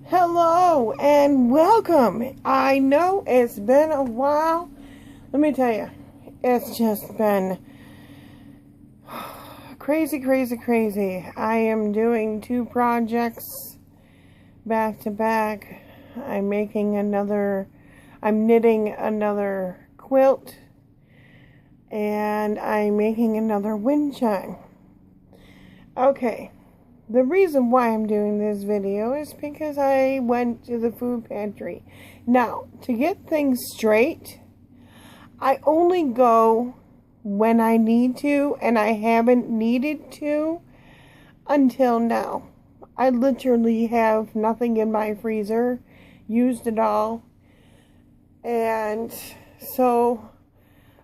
Hello and welcome. I know it's been a while. Let me tell you, it's just been crazy. I am doing 2 projects back to back. I'm knitting another quilt, and I'm making another wind chime. Okay. The reason why I'm doing this video is because I went to the food pantry. Now, to get things straight, I only go when I need to, and I haven't needed to until now. I literally have nothing in my freezer, used it all, and so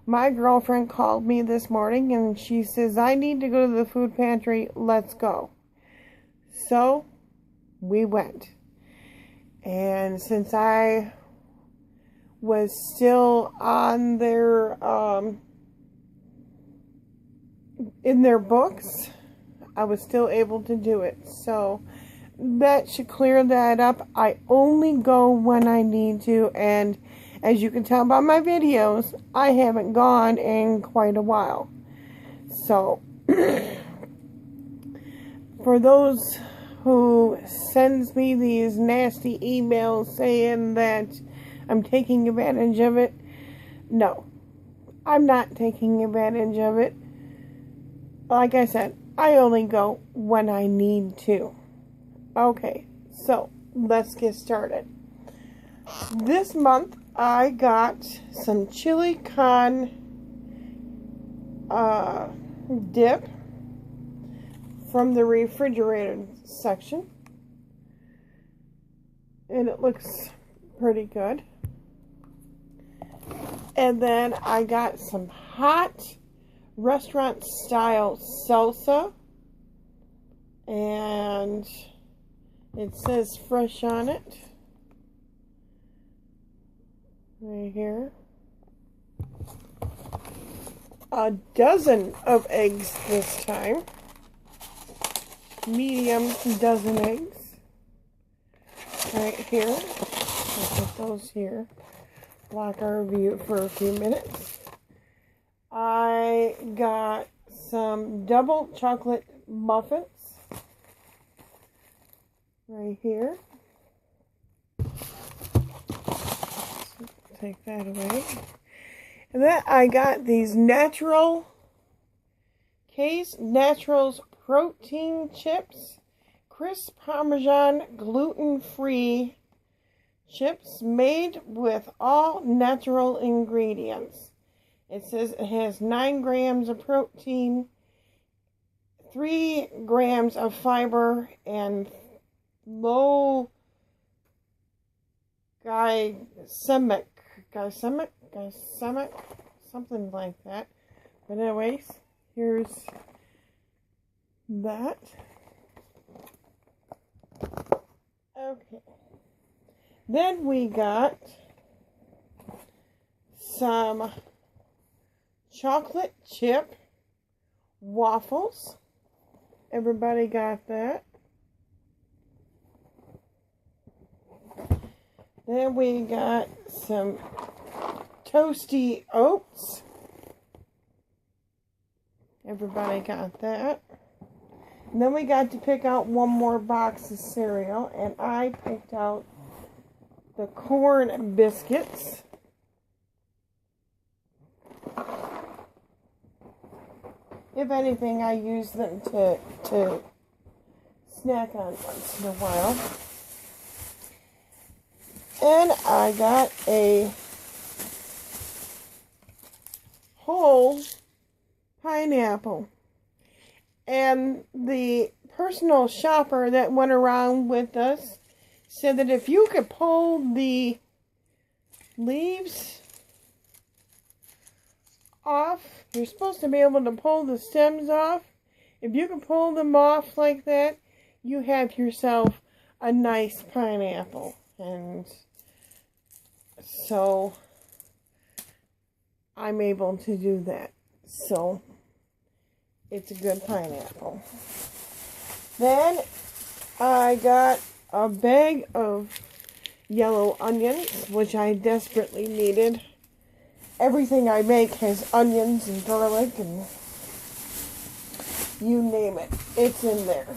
my girlfriend called me this morning and she says, I need to go to the food pantry, let's go. So, we went. And since I was still on their, in their books, I was still able to do it. So, that should clear that up. I only go when I need to, and as you can tell by my videos, I haven't gone in quite a while. So, for those who sends me these nasty emails saying that I'm taking advantage of it, no, I'm not taking advantage of it. Like I said, I only go when I need to. Okay, so let's get started. This month I got some chili con dip from the refrigerated section, and it looks pretty good. And then I got some hot restaurant style salsa, and it says fresh on it right here. A dozen of eggs this time. Medium dozen eggs right here. I'll put those here, block our view for a few minutes. I got some double chocolate muffins right here. Take that away. And then I got these Naturals protein chips, crisp Parmesan gluten-free chips made with all natural ingredients. It says it has 9 grams of protein, 3 grams of fiber, and low glycemic, something like that. But anyways, here's that. Okay. Then we got some chocolate chip waffles. Everybody got that. Then we got some toasty oats. Everybody got that. And then we got to pick out one more box of cereal, and I picked out the corn biscuits. If anything, I use them to snack on once in a while. And I got a whole pineapple. And the personal shopper that went around with us said that if you could pull the leaves off, you're supposed to be able to pull the stems off. If you can pull them off like that, you have yourself a nice pineapple. And so I'm able to do that. So it's a good pineapple. Then I got a bag of yellow onions, which I desperately needed. Everything I make has onions and garlic and you name it, it's in there.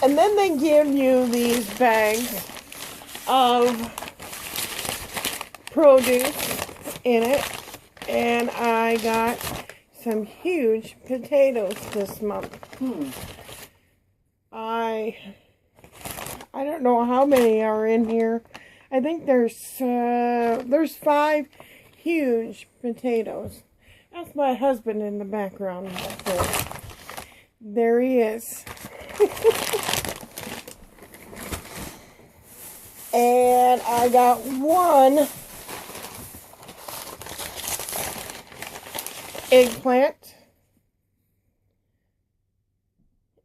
And then they give you these bags of produce in it. And I got some huge potatoes this month. I don't know how many are in here. I think there's 5 huge potatoes. That's my husband in the background back there. There he is. And I got 1 eggplant.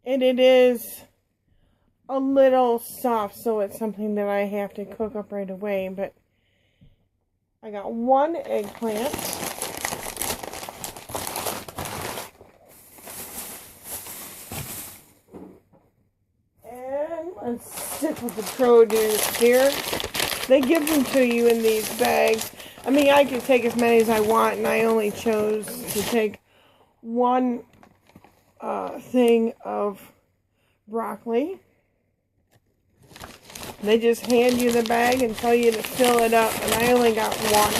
And it is a little soft, so it's something that I have to cook up right away. But I got 1 eggplant. And let's stick with the produce here. They give them to you in these bags. I mean, I could take as many as I want, and I only chose to take 1 thing of broccoli. They just hand you the bag and tell you to fill it up, and I only got 1.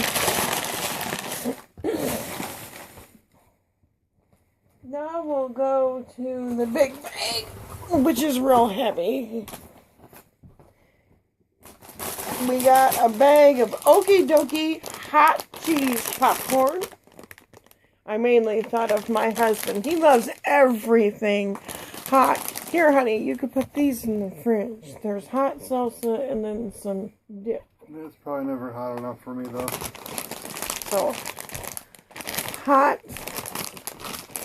Now we'll go to the big bag, which is real heavy. We got a bag of Okie Dokie hot cheese popcorn. I mainly thought of my husband. He loves everything hot. Here, honey, you could put these in the fridge. There's hot salsa and then some dip. It's probably never hot enough for me, though. So, hot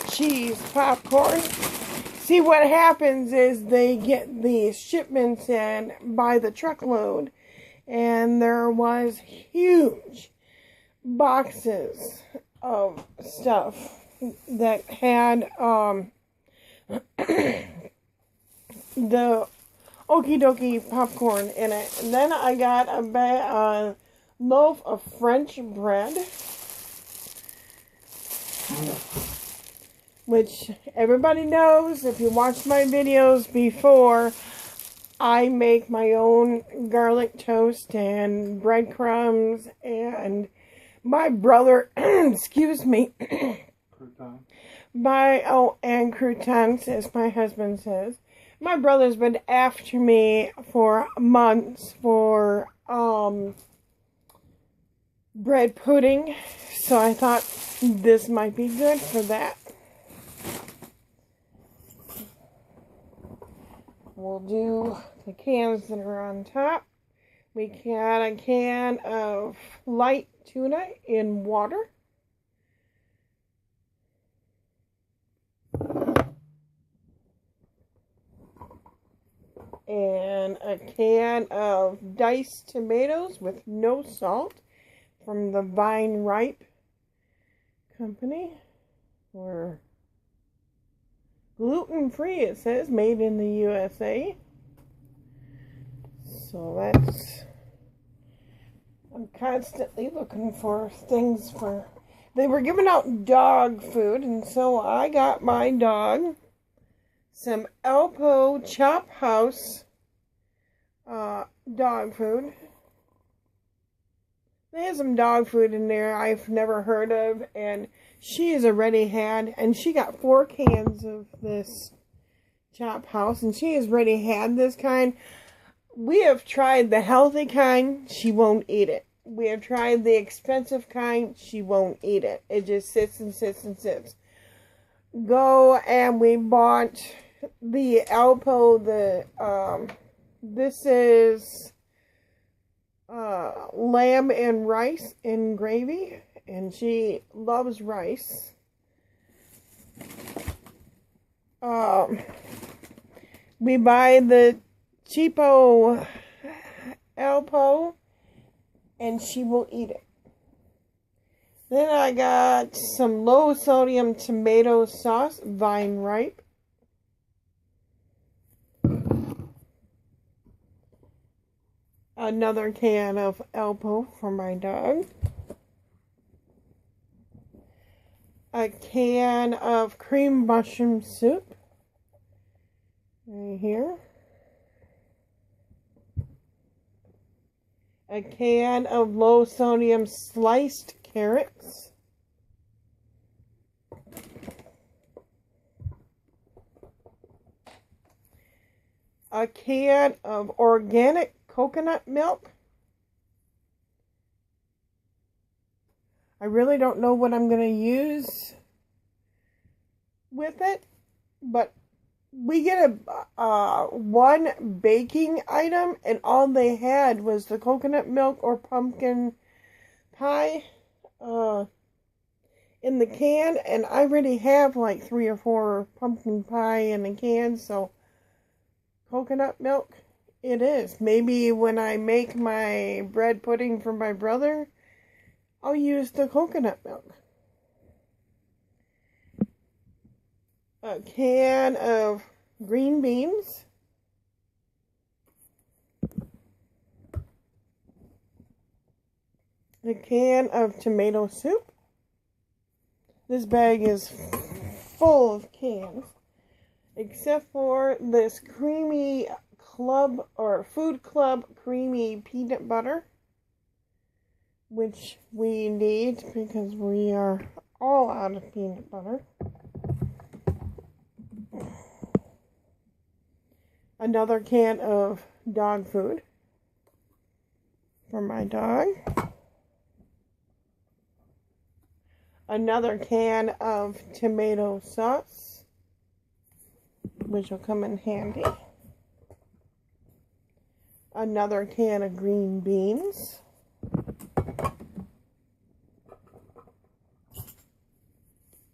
cheese popcorn. See, what happens is they get these shipments in by the truckload. And there was huge boxes of stuff that had the Okie Dokie popcorn in it. And then I got a loaf of French bread, which everybody knows if you watched my videos before. I make my own garlic toast and breadcrumbs, and my brother, excuse me, and croutons, as my husband says. My brother's been after me for months for bread pudding, so I thought this might be good for that. We'll do the cans that are on top. We got a can of light tuna in water. And a can of diced tomatoes with no salt from the Vine Ripe company. Or gluten-free, it says, made in the USA. So that's, I'm constantly looking for things for, they were giving out dog food, and so I got my dog some Alpo Chop House dog food. There's some dog food in there I've never heard of, and she has already had, and she got 4 cans of this Chop House, and she has already had this kind. We have tried the healthy kind, she won't eat it. We have tried the expensive kind, she won't eat it. It just sits and sits and sits. Go, and we bought the Alpo, this is lamb and rice and gravy, and she loves rice. We buy the cheapo Alpo, and she will eat it. Then I got some low sodium tomato sauce, Vine Ripe. Another can of Elpo for my dog. A can of cream mushroom soup. Right here. A can of low sodium sliced carrots. A can of organic coconut milk. I really don't know what I'm going to use with it, but we get a one baking item, and all they had was the coconut milk or pumpkin pie in the can, and I already have like 3 or 4 pumpkin pie in the can, so coconut milk it is. Maybe when I make my bread pudding for my brother, I'll use the coconut milk. A can of green beans. A can of tomato soup. This bag is full of cans, except for this creamy club or food club creamy peanut butter, which we need because we are all out of peanut butter. Another can of dog food for my dog. Another can of tomato sauce, which will come in handy. Another can of green beans.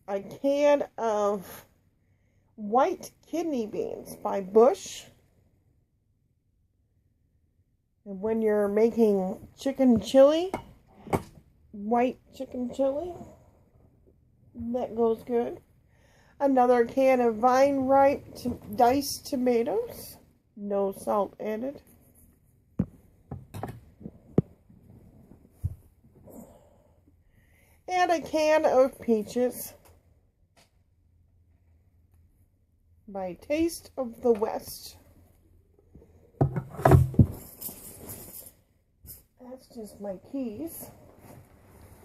A can of white kidney beans by Bush. And when you're making chicken chili, white chicken chili, that goes good. Another can of vine ripe diced tomatoes, no salt added. And a can of peaches by Taste of the West. That's just my keys.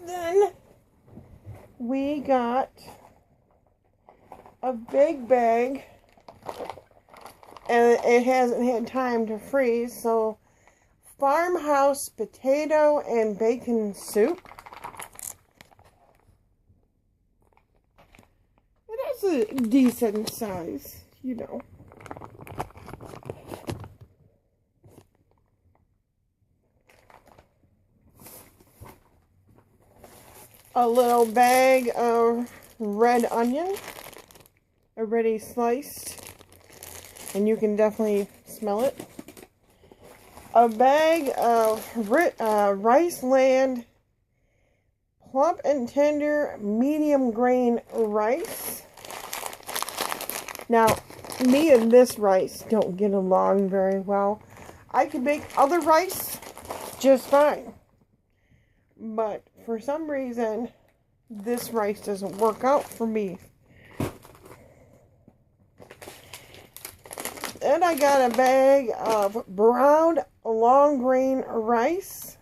Then we got a big bag, and it hasn't had time to freeze, so farmhouse potato and bacon soup. It has a decent size, you know. A little bag of red onion, already sliced, and you can definitely smell it. A bag of Rice Land plump and tender medium grain rice. Now, me and this rice don't get along very well. I can make other rice just fine, but for some reason, this rice doesn't work out for me. Then I got a bag of brown long grain rice.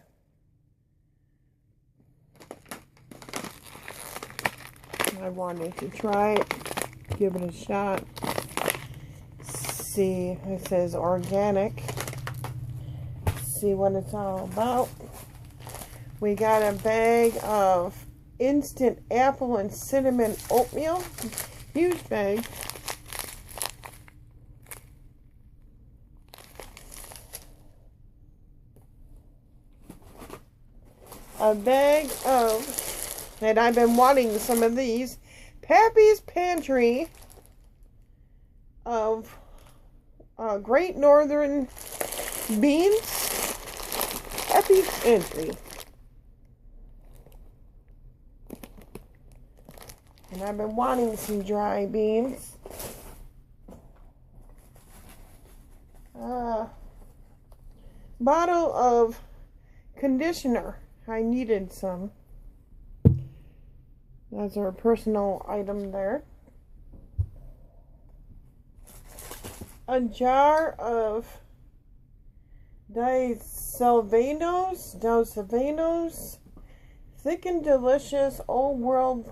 I wanted to try it, give it a shot. See, it says organic. See what it's all about. We got a bag of instant apple and cinnamon oatmeal. Huge bag. A bag of, and I've been wanting some of these, Pappy's Pantry of Great Northern beans. Pappy's Pantry. And I've been wanting some dry beans. bottle of conditioner. I needed some. That's our personal item there. A jar of Dos thick and delicious old world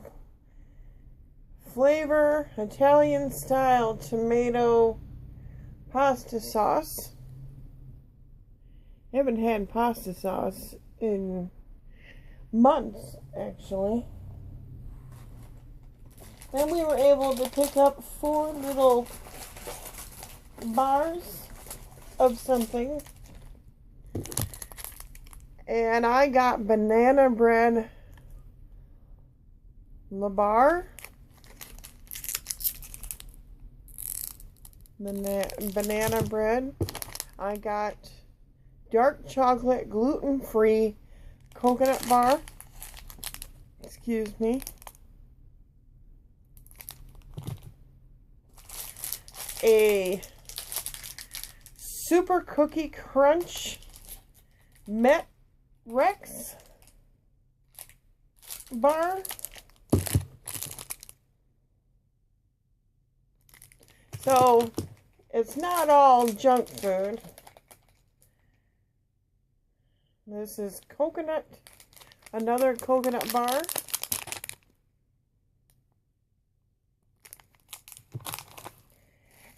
flavor Italian style tomato pasta sauce. I haven't had pasta sauce in months, actually. Then we were able to pick up 4 little bars of something. And I got banana bread labar. Banana bread. I got dark chocolate gluten-free coconut bar. Excuse me. A Super Cookie Crunch Met Rex bar. So it's not all junk food. This is coconut, another coconut bar.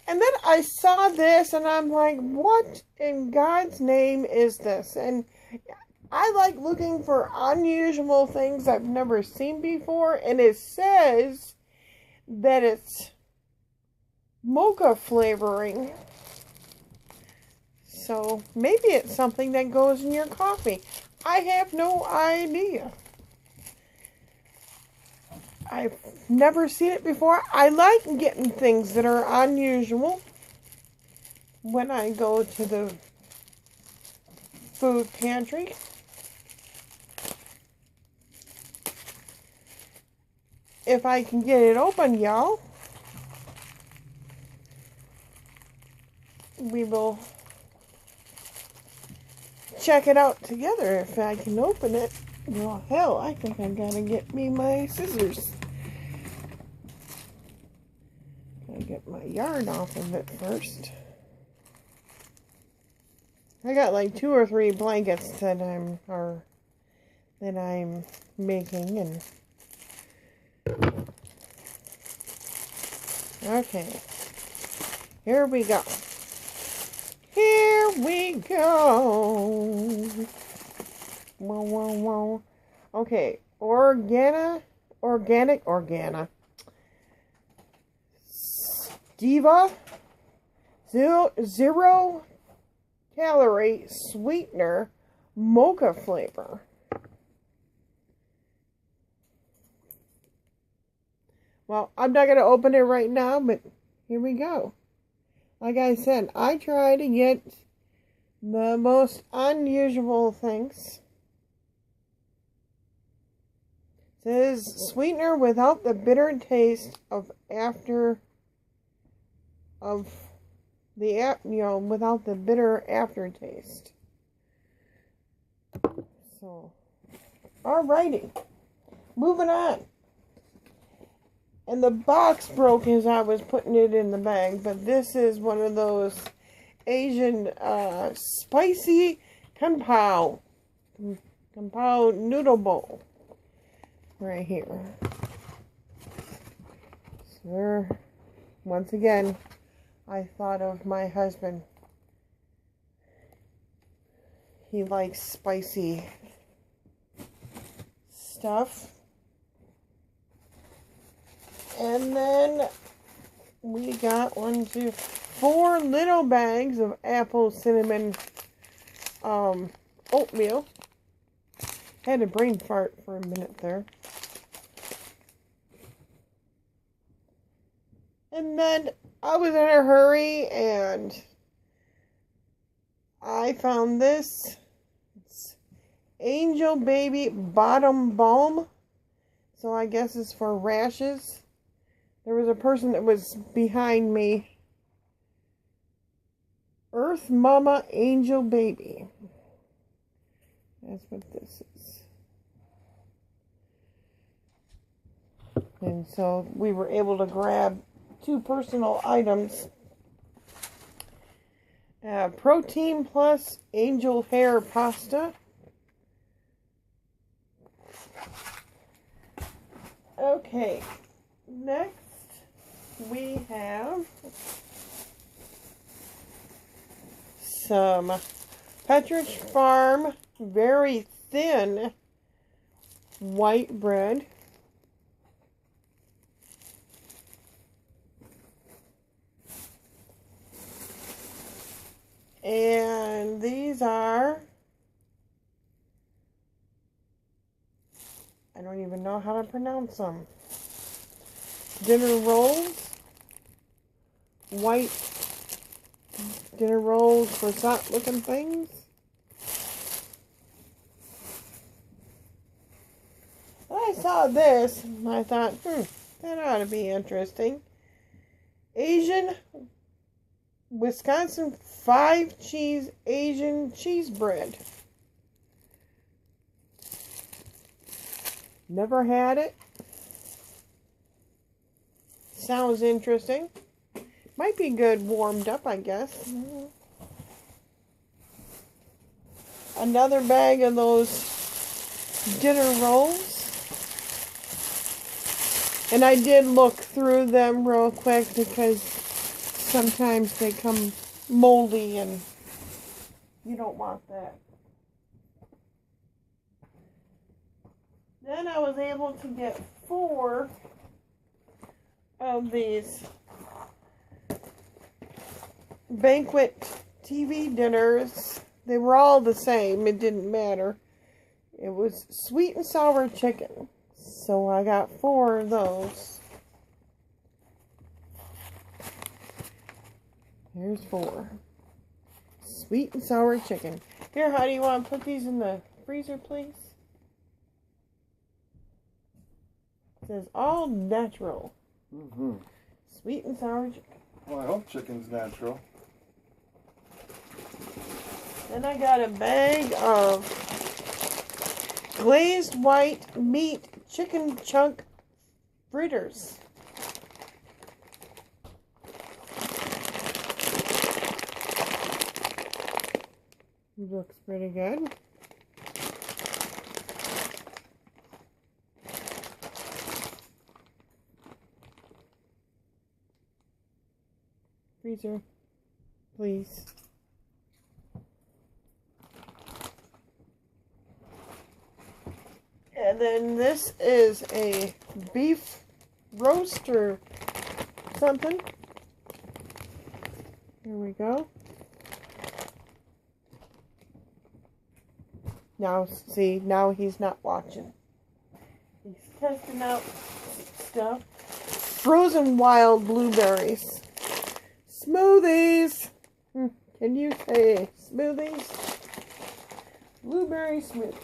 And then I saw this and I'm like, what in God's name is this? And I like looking for unusual things I've never seen before. And it says that it's mocha flavoring. So maybe it's something that goes in your coffee. I have no idea. I've never seen it before. I like getting things that are unusual when I go to the food pantry. If I can get it open, y'all, we will check it out together if I can open it. Well, hell, I think I gotta get me my scissors. Gotta get my yarn off of it first. I got like 2 or 3 blankets that I'm making, and okay, here we go. Here we go. Whoa, whoa, whoa. Okay, Organa. Diva. Zero calorie sweetener mocha flavor. Well, I'm not going to open it right now, but here we go. Like I said, I try to get the most unusual things. It says sweetener without the bitter taste without the bitter aftertaste. So, alrighty, moving on. And the box broke as I was putting it in the bag, but this is one of those Asian spicy kung pao noodle bowl right here. So, once again, I thought of my husband. He likes spicy stuff. And then we got 4 little bags of apple cinnamon oatmeal. Had a brain fart for a minute there. And then I was in a hurry and I found this. It's Angel Baby Bottom Balm. So I guess it's for rashes. There was a person that was behind me. Earth Mama Angel Baby. That's what this is. And so we were able to grab 2 personal items. Protein Plus Angel Hair Pasta. Okay, next we have some Petrus Farm very thin white bread. And these are, I don't even know how to pronounce them. Dinner rolls. White dinner rolls, croissant looking things. I saw this and I thought, that ought to be interesting. Asian Wisconsin 5 cheese Asian cheese bread. Never had it. Sounds interesting. Might be good warmed up, I guess. Another bag of those dinner rolls. And I did look through them real quick because sometimes they come moldy and you don't want that. Then I was able to get 4 of these banquet TV dinners. They were all the same. It didn't matter. It was sweet and sour chicken. So I got 4 of those. Here's 4. Sweet and sour chicken. Here, how do you want to put these in the freezer, please? It says all natural. Sweet and sour chicken. Well, I hope chicken's natural. Then I got a bag of glazed white meat chicken chunk fritters. Looks pretty good. Freezer, please. And then this is a beef roast or something. Here we go. Now, see, now he's not watching. He's testing out stuff. Frozen wild blueberries. Smoothies. Can you say smoothies? Blueberry smoothies.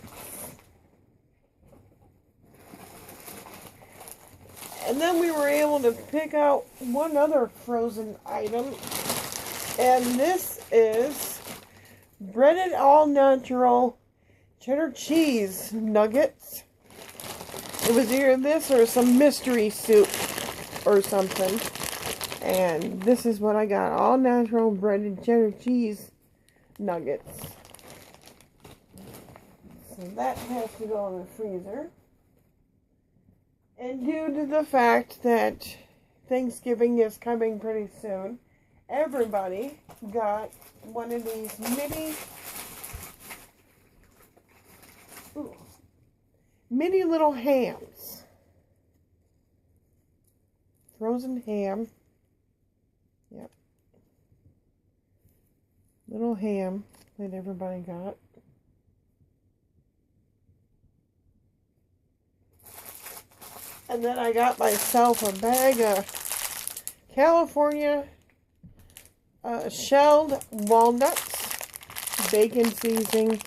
And then we were able to pick out one other frozen item. And this is breaded all-natural cheddar cheese nuggets. It was either this or some mystery soup or something. And this is what I got. All natural breaded cheddar cheese nuggets. So that has to go in the freezer. And due to the fact that Thanksgiving is coming pretty soon, everybody got one of these mini little hams. Frozen ham. Yep. Little ham that everybody got. And then I got myself a bag of California shelled walnuts, bacon season.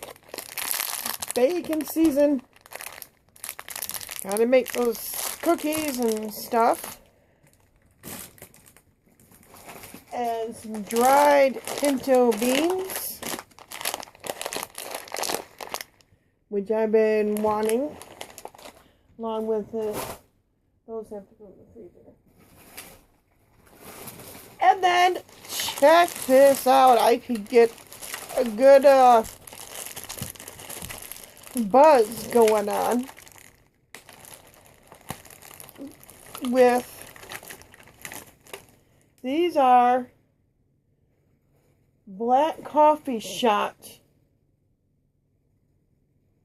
Gotta make those cookies and stuff. And some dried pinto beans. which I've been wanting, along with those have to go in the freezer. And then, check this out. I could get a good buzz going on with, these are black coffee shot.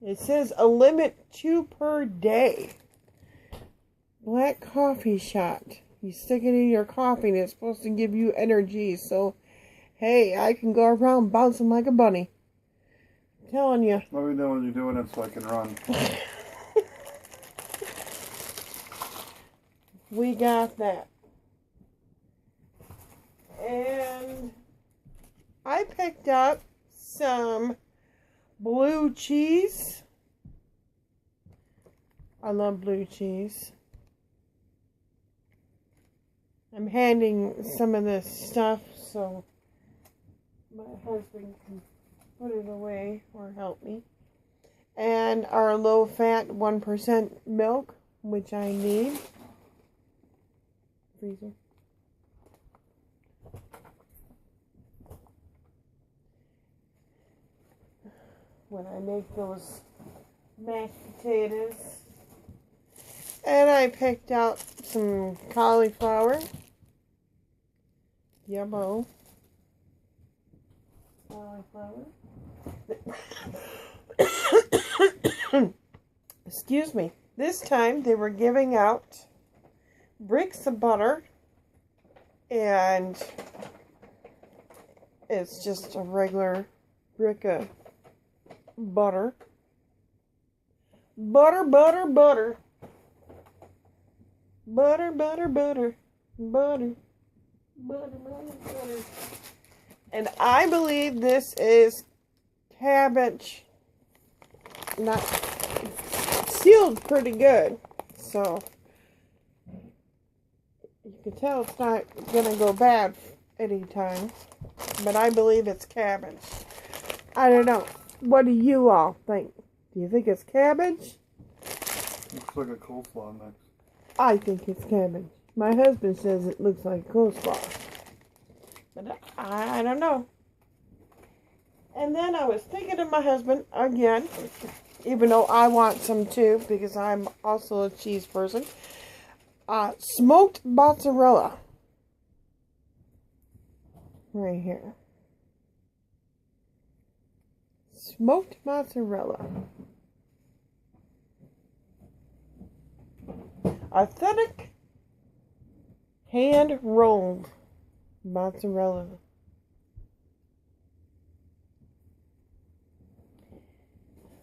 It says a limit 2 per day. Black coffee shot. You stick it in your coffee and it's supposed to give you energy. So, hey, I can go around bouncing like a bunny. I'm telling you. Let me know when you're doing it so I can run. We got that. And I picked up some blue cheese. I love blue cheese. I'm handing some of this stuff so my husband can put it away or help me. And our low-fat 1% milk, which I need. Freezer. When I make those mashed potatoes. And I picked out some cauliflower. Yummo. Cauliflower. Excuse me. This time they were giving out bricks of butter. And it's just a regular brick of butter. Butter, butter, butter. Butter, butter, butter. Butter. Butter, butter, butter. And I believe this is cabbage. Not sealed pretty good. So you can tell it's not gonna go bad anytime. But I believe it's cabbage. I don't know. What do you all think? Do you think it's cabbage? Looks like a coleslaw mix. I think it's cabbage. My husband says it looks like coleslaw. But I don't know. And then I was thinking of my husband again, even though I want some too, because I'm also a cheese person. Smoked mozzarella. Right here. Smoked mozzarella. Authentic hand rolled mozzarella.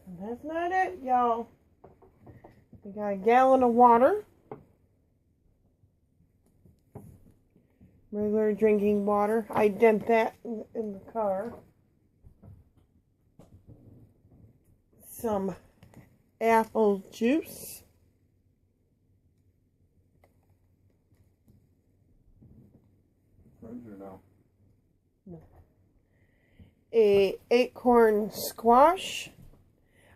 And that's not it, y'all. We got a gallon of water. Regular drinking water. I dent that in the car. Some apple juice. No. A acorn squash.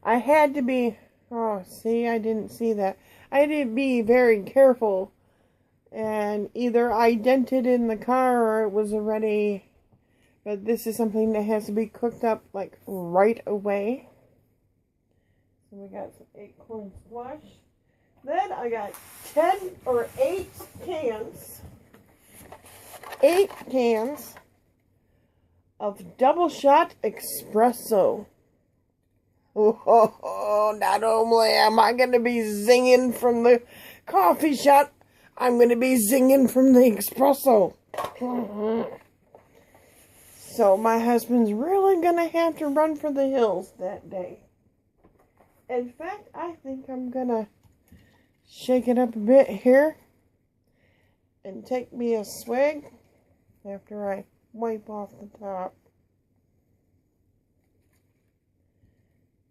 I had to be, oh, see, I didn't see that. I had to be very careful. And either I dented in the car or it was already, but this is something that has to be cooked up like right away. So we got some acorn squash. Then I got 10 or 8 cans. 8 cans of double shot espresso. Oh, not only am I going to be zinging from the coffee shop, I'm going to be zinging from the espresso. So my husband's really going to have to run for the hills that day. In fact, I think I'm going to shake it up a bit here and take me a swig after I wipe off the top.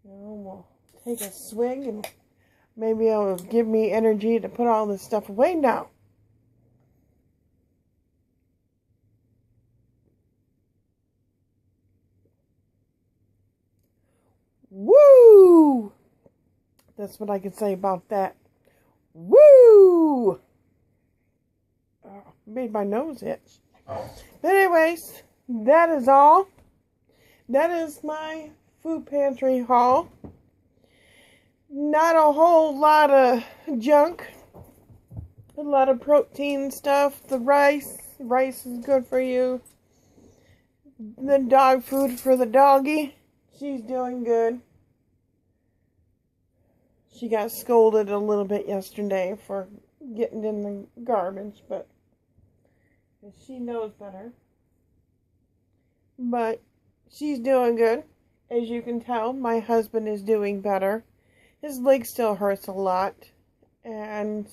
Now we'll take a swig and maybe it'll give me energy to put all this stuff away now. Woo! That's what I can say about that. Woo! Oh, made my nose itch. But anyways, that is all. That is my food pantry haul. Not a whole lot of junk. A lot of protein stuff. The rice. Rice is good for you. The dog food for the doggy. She's doing good. She got scolded a little bit yesterday for getting in the garbage, but she knows better. But she's doing good. As you can tell, my husband is doing better. His leg still hurts a lot, and